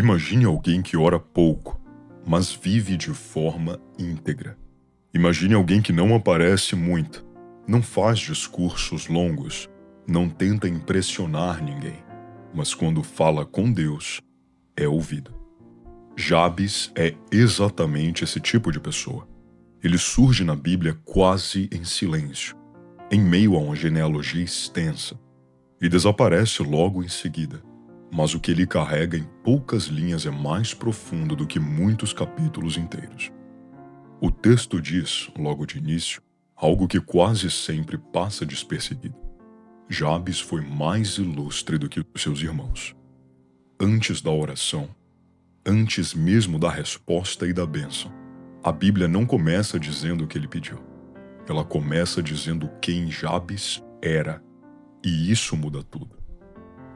Imagine alguém que ora pouco, mas vive de forma íntegra. Imagine alguém que não aparece muito, não faz discursos longos, não tenta impressionar ninguém, mas quando fala com Deus, é ouvido. Jabes é exatamente esse tipo de pessoa. Ele surge na Bíblia quase em silêncio, em meio a uma genealogia extensa, e desaparece logo em seguida. Mas o que ele carrega em poucas linhas é mais profundo do que muitos capítulos inteiros. O texto diz, logo de início, algo que quase sempre passa despercebido. Jabes foi mais ilustre do que os seus irmãos. Antes da oração, antes mesmo da resposta e da bênção, a Bíblia não começa dizendo o que ele pediu. Ela começa dizendo quem Jabes era, e isso muda tudo.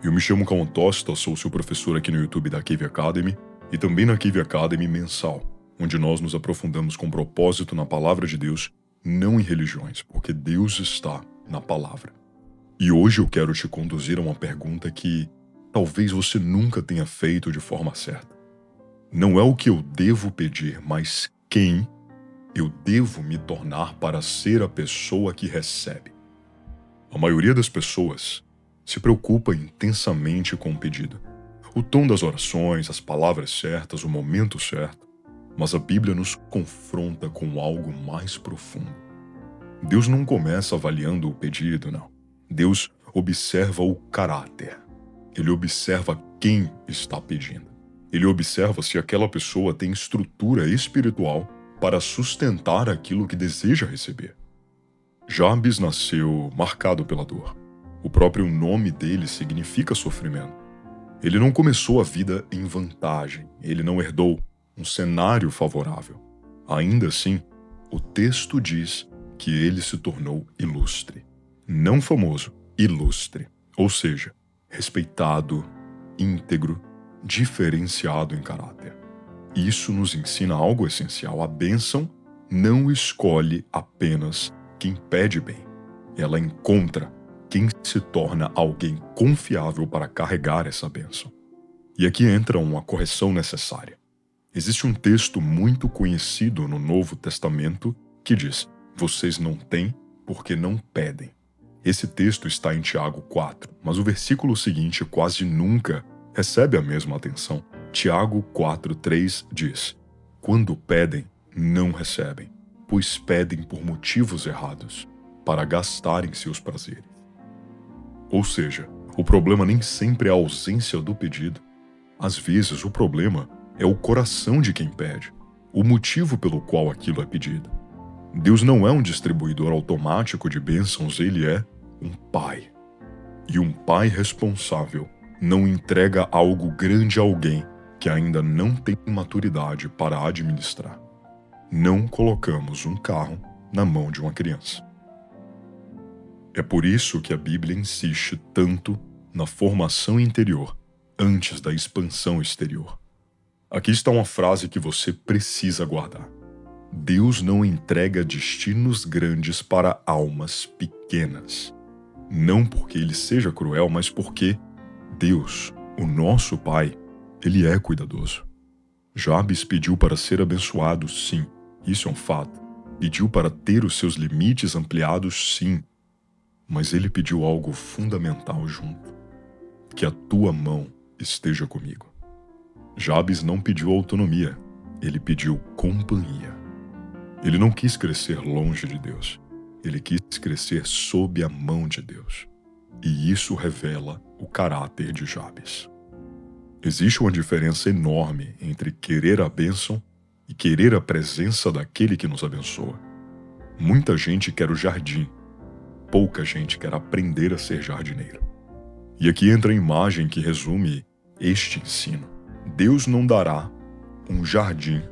Eu me chamo Cauã Tosta, sou seu professor aqui no YouTube da Cave Academy e também na Cave Academy mensal, onde nós nos aprofundamos com propósito na Palavra de Deus, não em religiões, porque Deus está na Palavra. E hoje eu quero te conduzir a uma pergunta que talvez você nunca tenha feito de forma certa. Não é o que eu devo pedir, mas quem eu devo me tornar para ser a pessoa que recebe. A maioria das pessoas se preocupa intensamente com o pedido. O tom das orações, as palavras certas, o momento certo. Mas a Bíblia nos confronta com algo mais profundo. Deus não começa avaliando o pedido, não. Deus observa o caráter. Ele observa quem está pedindo. Ele observa se aquela pessoa tem estrutura espiritual para sustentar aquilo que deseja receber. Jabes nasceu marcado pela dor. O próprio nome dele significa sofrimento. Ele não começou a vida em vantagem. Ele não herdou um cenário favorável. Ainda assim, o texto diz que ele se tornou ilustre. Não famoso, ilustre. Ou seja, respeitado, íntegro, diferenciado em caráter. Isso nos ensina algo essencial. A bênção não escolhe apenas quem pede bem. Ela encontra quem se torna alguém confiável para carregar essa bênção. E aqui entra uma correção necessária. Existe um texto muito conhecido no Novo Testamento que diz: vocês não têm porque não pedem. Esse texto está em Tiago 4, mas o versículo seguinte quase nunca recebe a mesma atenção. Tiago 4:3 diz: quando pedem, não recebem, pois pedem por motivos errados, para gastarem seus prazeres. Ou seja, o problema nem sempre é a ausência do pedido. Às vezes, o problema é o coração de quem pede, o motivo pelo qual aquilo é pedido. Deus não é um distribuidor automático de bênçãos, ele é um pai. E um pai responsável não entrega algo grande a alguém que ainda não tem maturidade para administrar. Não colocamos um carro na mão de uma criança. É por isso que a Bíblia insiste tanto na formação interior antes da expansão exterior. Aqui está uma frase que você precisa guardar. Deus não entrega destinos grandes para almas pequenas. Não porque ele seja cruel, mas porque Deus, o nosso Pai, ele é cuidadoso. Jabes pediu para ser abençoado, sim, isso é um fato. Pediu para ter os seus limites ampliados, sim. Mas ele pediu algo fundamental junto: que a tua mão esteja comigo. Jabes não pediu autonomia, ele pediu companhia. Ele não quis crescer longe de Deus, ele quis crescer sob a mão de Deus. E isso revela o caráter de Jabes. Existe uma diferença enorme entre querer a bênção e querer a presença daquele que nos abençoa. Muita gente quer o jardim, pouca gente quer aprender a ser jardineiro. E aqui entra a imagem que resume este ensino. Deus não dará um jardim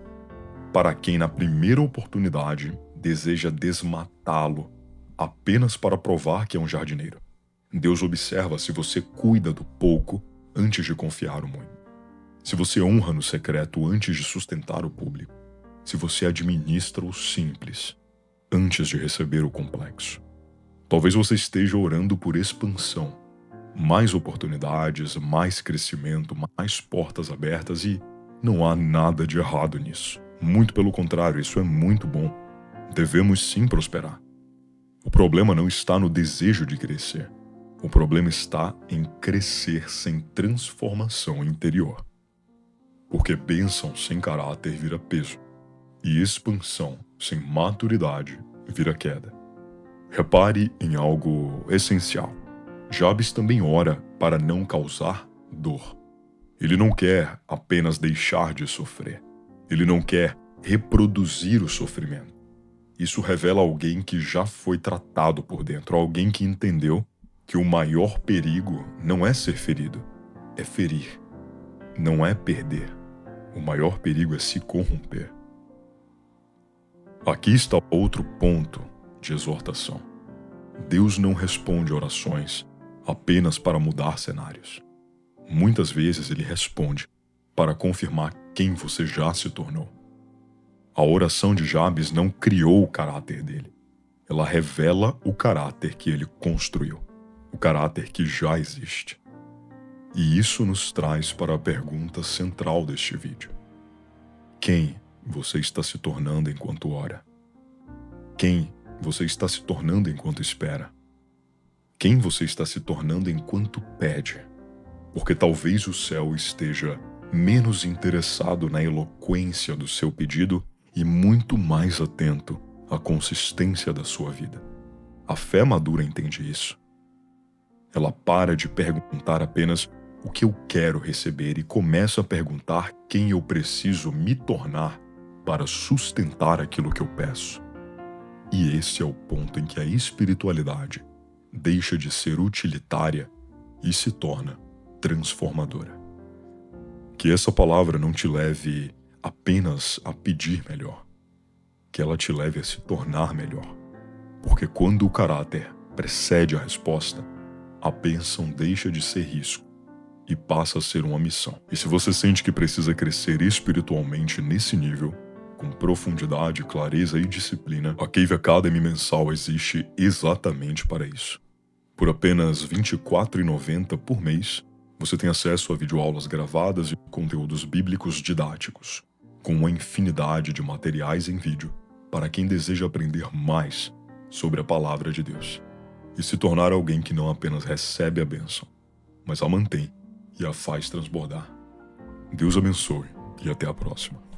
para quem na primeira oportunidade deseja desmatá-lo apenas para provar que é um jardineiro. Deus observa se você cuida do pouco antes de confiar o muito. Se você honra no secreto antes de sustentar o público. Se você administra o simples antes de receber o complexo. Talvez você esteja orando por expansão, mais oportunidades, mais crescimento, mais portas abertas e não há nada de errado nisso. Muito pelo contrário, isso é muito bom. Devemos sim prosperar. O problema não está no desejo de crescer. O problema está em crescer sem transformação interior. Porque bênção sem caráter vira peso, e expansão sem maturidade vira queda. Repare em algo essencial. Jabes também ora para não causar dor. Ele não quer apenas deixar de sofrer. Ele não quer reproduzir o sofrimento. Isso revela alguém que já foi tratado por dentro, alguém que entendeu que o maior perigo não é ser ferido, é ferir. Não é perder. O maior perigo é se corromper. Aqui está outro ponto de exortação. Deus não responde orações apenas para mudar cenários. Muitas vezes ele responde para confirmar quem você já se tornou. A oração de Jabes não criou o caráter dele. Ela revela o caráter que ele construiu, o caráter que já existe. E isso nos traz para a pergunta central deste vídeo. Quem você está se tornando enquanto ora? Quem você está se tornando enquanto espera? Quem você está se tornando enquanto pede? Porque talvez o céu esteja menos interessado na eloquência do seu pedido e muito mais atento à consistência da sua vida. A fé madura entende isso. Ela para de perguntar apenas o que eu quero receber e começa a perguntar quem eu preciso me tornar para sustentar aquilo que eu peço. E esse é o ponto em que a espiritualidade deixa de ser utilitária e se torna transformadora. Que essa palavra não te leve apenas a pedir melhor, que ela te leve a se tornar melhor. Porque quando o caráter precede a resposta, a bênção deixa de ser risco e passa a ser uma missão. E se você sente que precisa crescer espiritualmente nesse nível, com profundidade, clareza e disciplina, a Cave Academy mensal existe exatamente para isso. Por apenas R$ 24,90 por mês, você tem acesso a videoaulas gravadas e conteúdos bíblicos didáticos, com uma infinidade de materiais em vídeo para quem deseja aprender mais sobre a palavra de Deus e se tornar alguém que não apenas recebe a bênção, mas a mantém e a faz transbordar. Deus abençoe e até a próxima.